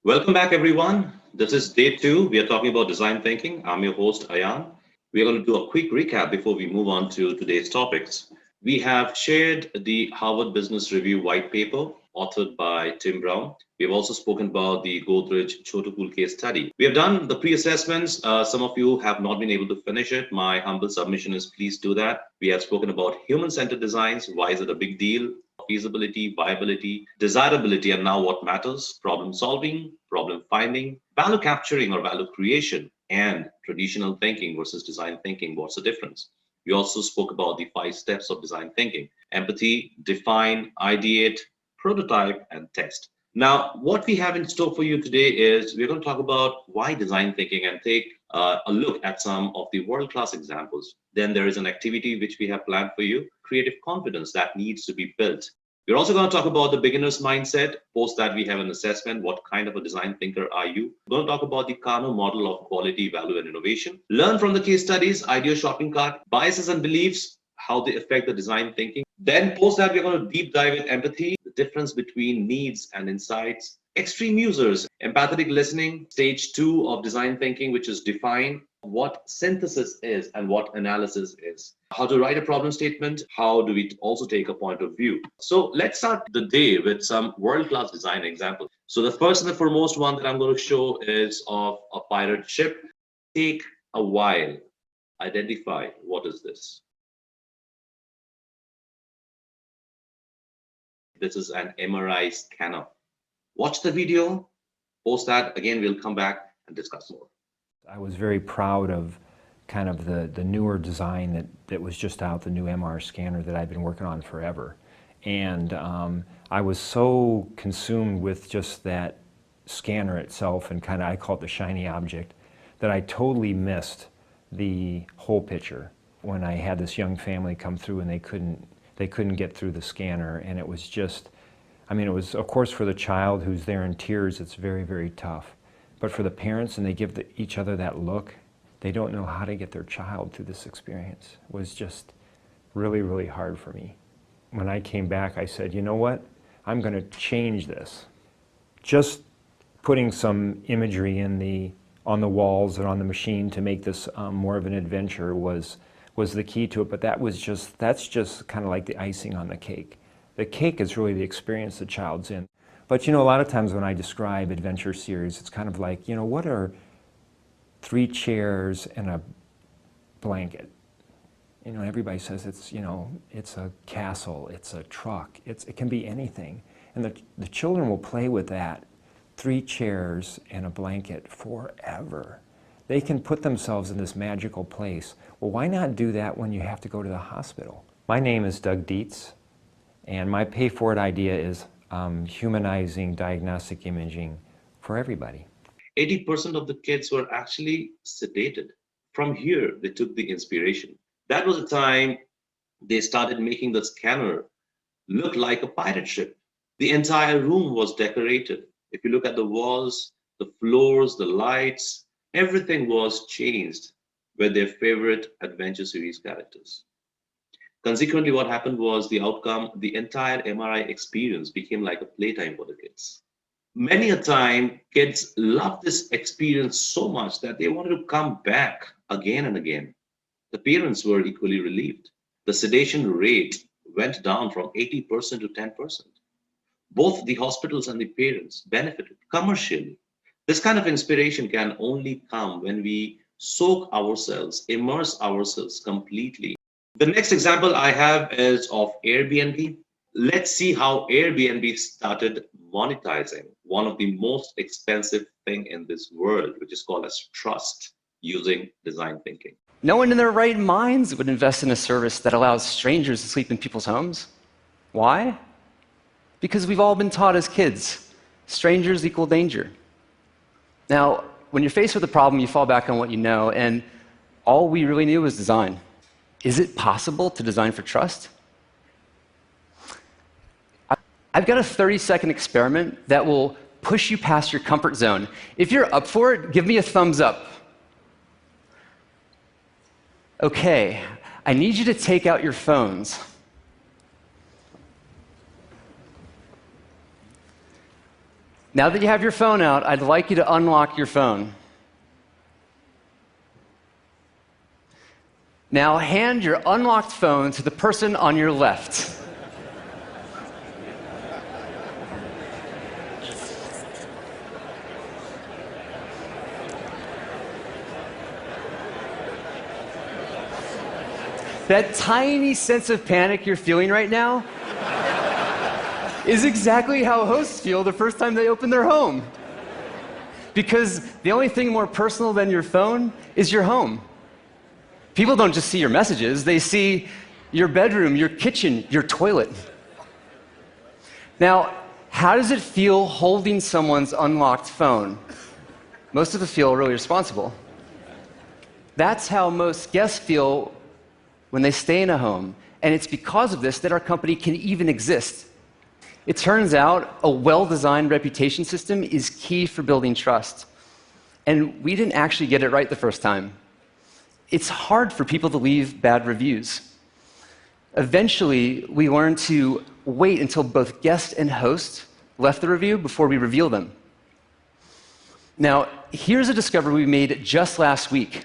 Welcome back, everyone. This is day two. We are talking about design thinking. I'm your host, Ayan. We are going to do a quick recap before we move on to today's topics. We have shared the Harvard Business Review white paper authored by Tim Brown. We have also spoken about the Godrej Chotukul case study. We have done the pre-assessments. Some of you have not been able to finish it. My humble submission is please do that. We have spoken about human-centered designs. Why is it a big deal? Feasibility, viability, desirability, and now what matters, problem solving, problem finding, value capturing or value creation, and traditional thinking versus design thinking. What's the difference? We also spoke about the 5 steps of design thinking: empathy, define, ideate, prototype, and test. Now, what we have in store for you today is we're going to talk about why design thinking and take a look at some of the world-class examples. Then there is an activity which we have planned for you, creative confidence that needs to be built. We're also going to talk about the beginner's mindset. Post that, we have an assessment. What kind of a design thinker are you? We're going to talk about the Kano model of quality, value, and innovation. Learn from the case studies, idea shopping cart, biases and beliefs, how they affect the design thinking. Then post that, we're going to deep dive in empathy, the difference between needs and insights, extreme users, empathetic listening, stage 2 of design thinking, which is define what synthesis is and what analysis is, how to write a problem statement, how do we also take a point of view. So let's start the day with some world-class design examples. So the first and the foremost one that I'm going to show is of a pirate ship. Take a while. Identify what is this. This is an MRI scanner. Watch the video, post that. Again, we'll come back and discuss more. I was very proud of kind of the newer design that was just out, the new MR scanner that I've been working on forever. And I was so consumed with just that scanner itself and kind of, I call it the shiny object, that I totally missed the whole picture when I had this young family come through and they couldn't get through the scanner. And it was just, I mean, it was, of course, for the child who's there in tears, it's very, very tough. But for the parents, and they give each other that look, they don't know how to get their child through this experience. It was just really, really hard for me. When I came back, I said, you know what? I'm going to change this. Just putting some imagery on the walls and on the machine to make this more of an adventure was the key to it. But that's just kind of like the icing on the cake. The cake is really the experience the child's in. But you know, a lot of times when I describe adventure series, it's kind of like, you know, what are 3 chairs and a blanket? You know, everybody says it's, you know, it's a castle, it's a truck, it can be anything. And the children will play with that, 3 chairs and a blanket forever. They can put themselves in this magical place. Well, why not do that when you have to go to the hospital? My name is Doug Dietz, and my pay for it idea is humanizing diagnostic imaging for everybody. 80% of the kids were actually sedated. From here, they took the inspiration. That was the time they started making the scanner look like a pirate ship. The entire room was decorated. If you look at the walls, the floors, the lights, everything was changed with their favorite adventure series characters. Consequently, what happened was the outcome, the entire MRI experience became like a playtime for the kids. Many a time, kids loved this experience so much that they wanted to come back again and again. The parents were equally relieved. The sedation rate went down from 80% to 10%. Both the hospitals and the parents benefited commercially. This kind of inspiration can only come when we soak ourselves, immerse ourselves completely. The next example I have is of Airbnb. Let's see how Airbnb started monetizing one of the most expensive thing in this world, which is called as trust, using design thinking. No one in their right minds would invest in a service that allows strangers to sleep in people's homes. Why? Because we've all been taught as kids, strangers equal danger. Now, when you're faced with a problem, you fall back on what you know, and all we really knew was design. Is it possible to design for trust? I've got a 30-second experiment that will push you past your comfort zone. If you're up for it, give me a thumbs up. Okay, I need you to take out your phones. Now that you have your phone out, I'd like you to unlock your phone. Now hand your unlocked phone to the person on your left. That tiny sense of panic you're feeling right now is exactly how hosts feel the first time they open their home. Because the only thing more personal than your phone is your home. People don't just see your messages, they see your bedroom, your kitchen, your toilet. Now, how does it feel holding someone's unlocked phone? Most of us feel really responsible. That's how most guests feel when they stay in a home, and it's because of this that our company can even exist. It turns out a well-designed reputation system is key for building trust. And we didn't actually get it right the first time. It's hard for people to leave bad reviews. Eventually, we learned to wait until both guest and host left the review before we reveal them. Now, here's a discovery we made just last week.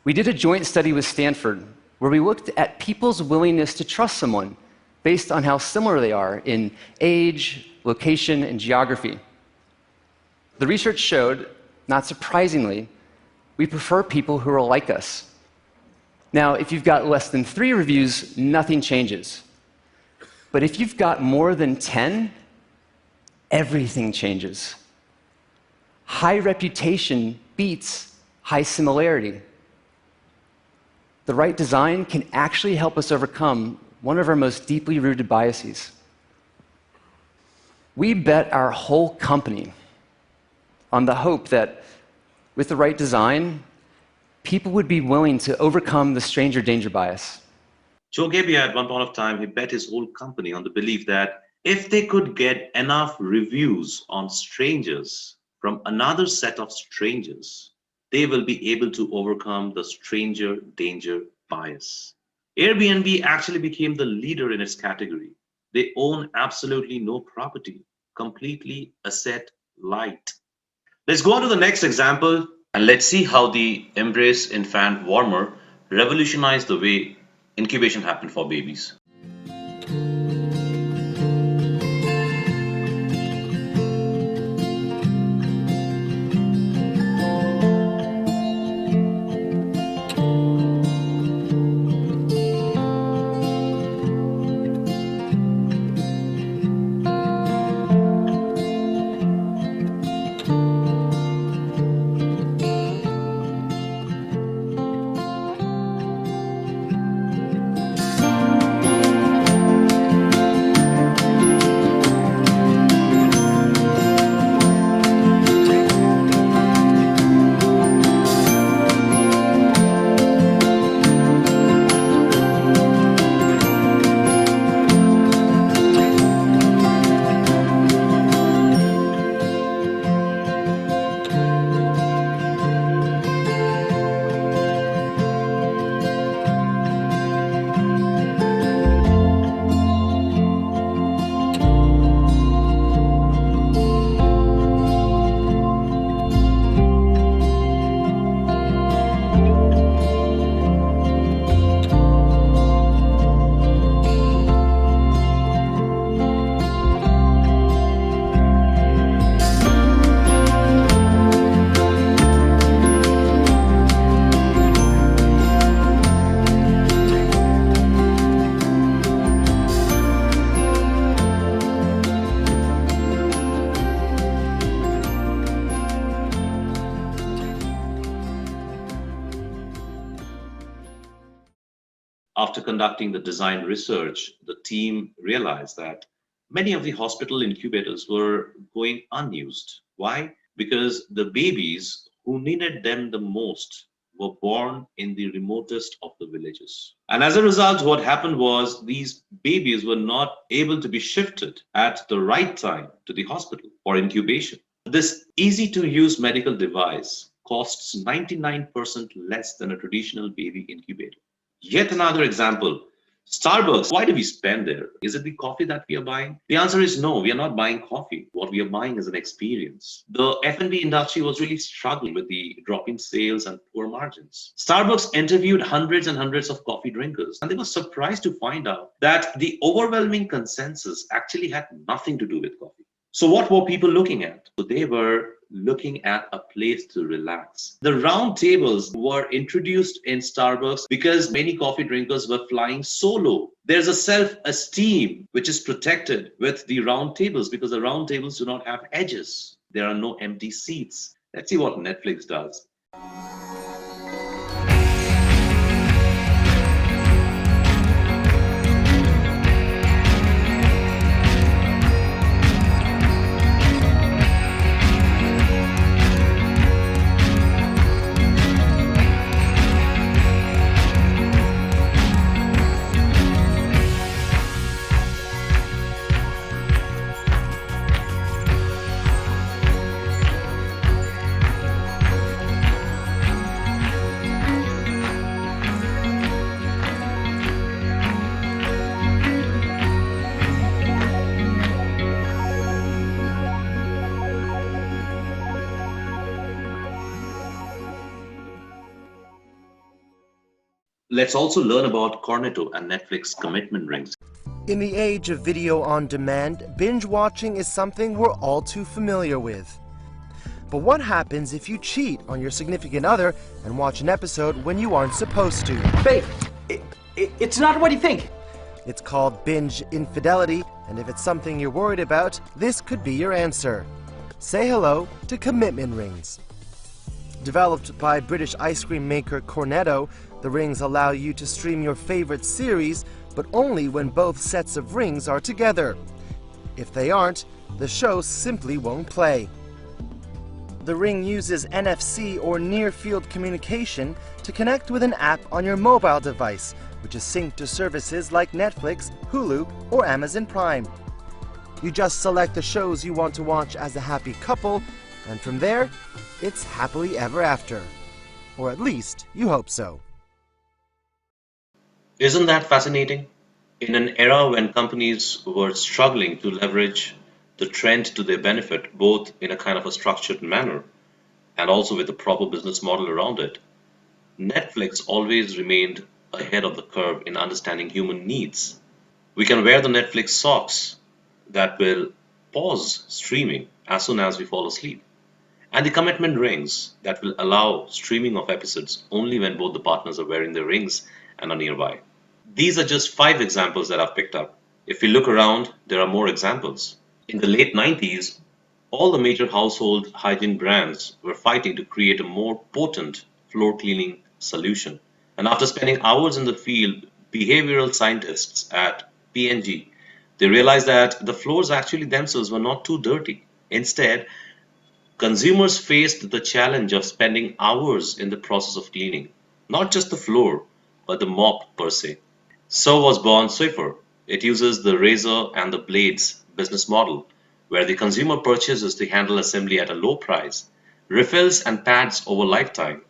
We did a joint study with Stanford where we looked at people's willingness to trust someone based on how similar they are in age, location, and geography. The research showed, not surprisingly, we prefer people who are like us. Now, if you've got less than 3 reviews, nothing changes. But if you've got more than 10, everything changes. High reputation beats high similarity. The right design can actually help us overcome one of our most deeply rooted biases. We bet our whole company on the hope that with the right design, people would be willing to overcome the stranger danger bias. Joe Gebbia, at one point of time, he bet his whole company on the belief that if they could get enough reviews on strangers from another set of strangers, they will be able to overcome the stranger danger bias. Airbnb actually became the leader in its category. They own absolutely no property, completely asset light. Let's go on to the next example and let's see how the Embrace Infant Warmer revolutionized the way incubation happened for babies. After conducting the design research, the team realized that many of the hospital incubators were going unused. Why? Because the babies who needed them the most were born in the remotest of the villages. And as a result, what happened was these babies were not able to be shifted at the right time to the hospital for incubation. This easy to use medical device costs 99% less than a traditional baby incubator. Yet another example Starbucks, why do we spend there? Is it the coffee that we are buying? The answer is no, we are not buying coffee. What we are buying is an experience. The F&B industry was really struggling with the drop in sales and poor margins. Starbucks interviewed hundreds and hundreds of coffee drinkers, and they were surprised to find out that the overwhelming consensus actually had nothing to do with coffee. So, what were people looking at? So, they were looking at a place to relax. The round tables were introduced in Starbucks because many coffee drinkers were flying solo. There's a self esteem which is protected with the round tables because the round tables do not have edges. There are no empty seats. Let's see what Netflix does. Let's also learn about Cornetto and Netflix commitment rings. In the age of video on demand, binge watching is something we're all too familiar with. But what happens if you cheat on your significant other and watch an episode when you aren't supposed to? Babe, it's not what you think. It's called binge infidelity, and if it's something you're worried about, this could be your answer. Say hello to commitment rings. Developed by British ice cream maker Cornetto, the rings allow you to stream your favorite series, but only when both sets of rings are together. If they aren't, the show simply won't play. The ring uses NFC or near-field communication to connect with an app on your mobile device, which is synced to services like Netflix, Hulu, or Amazon Prime. You just select the shows you want to watch as a happy couple, and from there, it's happily ever after. Or at least, you hope so. Isn't that fascinating? In an era when companies were struggling to leverage the trend to their benefit, both in a kind of a structured manner and also with a proper business model around it, Netflix always remained ahead of the curve in understanding human needs. We can wear the Netflix socks that will pause streaming as soon as we fall asleep, and the commitment rings that will allow streaming of episodes only when both the partners are wearing their rings and are nearby. These are just 5 examples that I've picked up. If we look around, there are more examples. In the late 90s, all the major household hygiene brands were fighting to create a more potent floor cleaning solution. And after spending hours in the field, behavioral scientists at P&G, they realized that the floors actually themselves were not too dirty. Instead, consumers faced the challenge of spending hours in the process of cleaning, not just the floor, but the mop per se. So was born Swiffer. It uses the razor and the blades business model, where the consumer purchases the handle assembly at a low price, refills and pads over lifetime.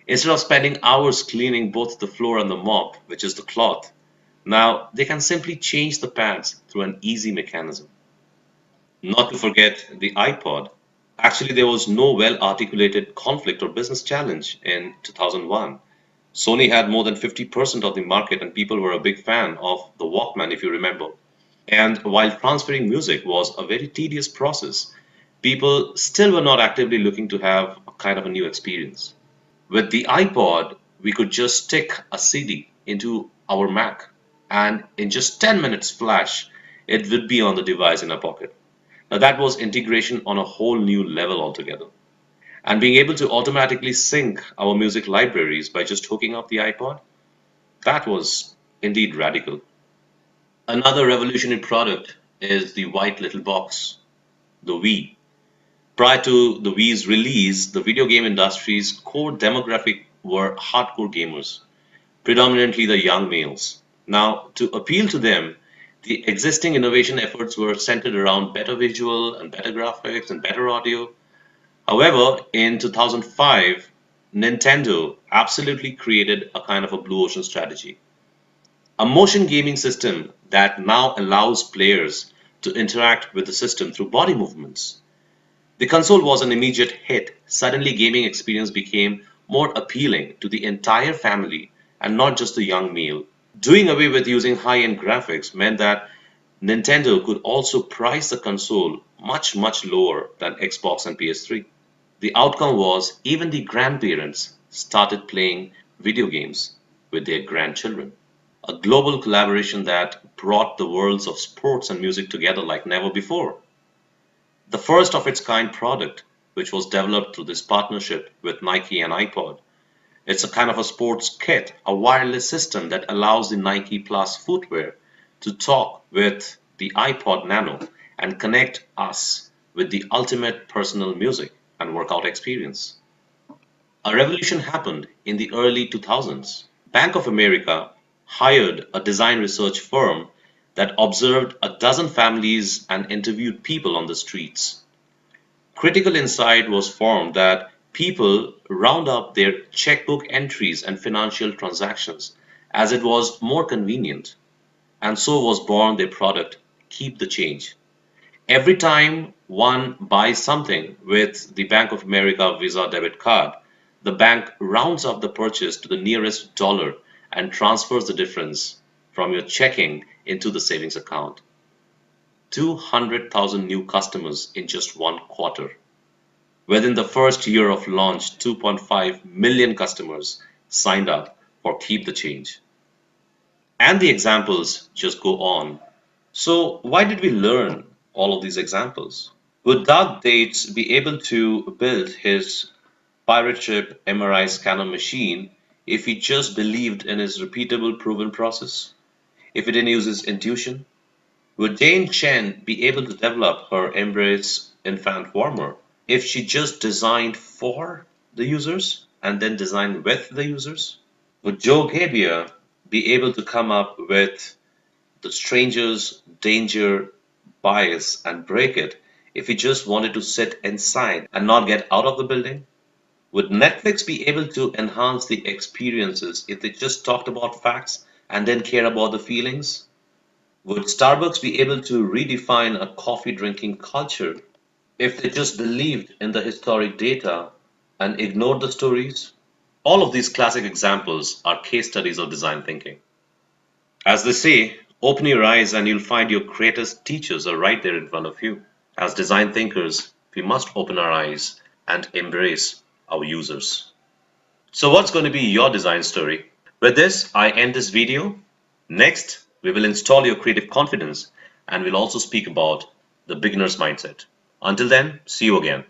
Instead of spending hours cleaning both the floor and the mop, which is the cloth, now they can simply change the pads through an easy mechanism. Not to forget the iPod. Actually, there was no well-articulated conflict or business challenge in 2001. Sony had more than 50% of the market, and people were a big fan of the Walkman, if you remember. And while transferring music was a very tedious process, people still were not actively looking to have a kind of a new experience. With the iPod, we could just stick a CD into our Mac, and in just 10 minutes flash, it would be on the device in our pocket. Now, that was integration on a whole new level altogether. And being able to automatically sync our music libraries by just hooking up the iPod, that was indeed radical. Another revolutionary product is the white little box, the Wii. Prior to the Wii's release, the video game industry's core demographic were hardcore gamers, predominantly the young males. Now, to appeal to them, the existing innovation efforts were centered around better visual and better graphics and better audio. However, in 2005, Nintendo absolutely created a kind of a blue ocean strategy. A motion gaming system that now allows players to interact with the system through body movements. The console was an immediate hit. Suddenly, gaming experience became more appealing to the entire family and not just the young male. Doing away with using high-end graphics meant that Nintendo could also price the console much lower than Xbox and PS3. The outcome was even the grandparents started playing video games with their grandchildren. A global collaboration that brought the worlds of sports and music together like never before. The first of its kind product, which was developed through this partnership with Nike and Ipod. It's a kind of a sports kit, a wireless system that allows the Nike Plus footwear to talk with the iPod Nano and connect us with the ultimate personal music and workout experience. A revolution happened in the early 2000s. Bank of America hired a design research firm that observed a dozen families and interviewed people on the streets. Critical insight was formed that people round up their checkbook entries and financial transactions as it was more convenient, and so was born their product, Keep the Change. Every time one buys something with the Bank of America Visa debit card, the bank rounds up the purchase to the nearest dollar and transfers the difference from your checking into the savings account. 200,000 new customers in just one quarter. Within the first year of launch, 2.5 million customers signed up for Keep the Change. And the examples just go on. So, why did we learn all of these examples? Would Doug Dates be able to build his pirate ship MRI scanner machine if he just believed in his repeatable, proven process? If he didn't use his intuition? Would Chen be able to develop her Embrace infant warmer if she just designed for the users and then designed with the users? Would Gebbia be able to come up with the stranger's danger bias and break it if he just wanted to sit inside and not get out of the building? Would Netflix be able to enhance the experiences if they just talked about facts and then care about the feelings? Would Starbucks be able to redefine a coffee drinking culture if they just believed in the historic data and ignored the stories? All of these classic examples are case studies of design thinking. As they say, open your eyes and you'll find your greatest teachers are right there in front of you. As design thinkers, we must open our eyes and embrace our users. So what's going to be your design story? With this, I end this video. Next, we will install your creative confidence and we'll also speak about the beginner's mindset. Until then, see you again.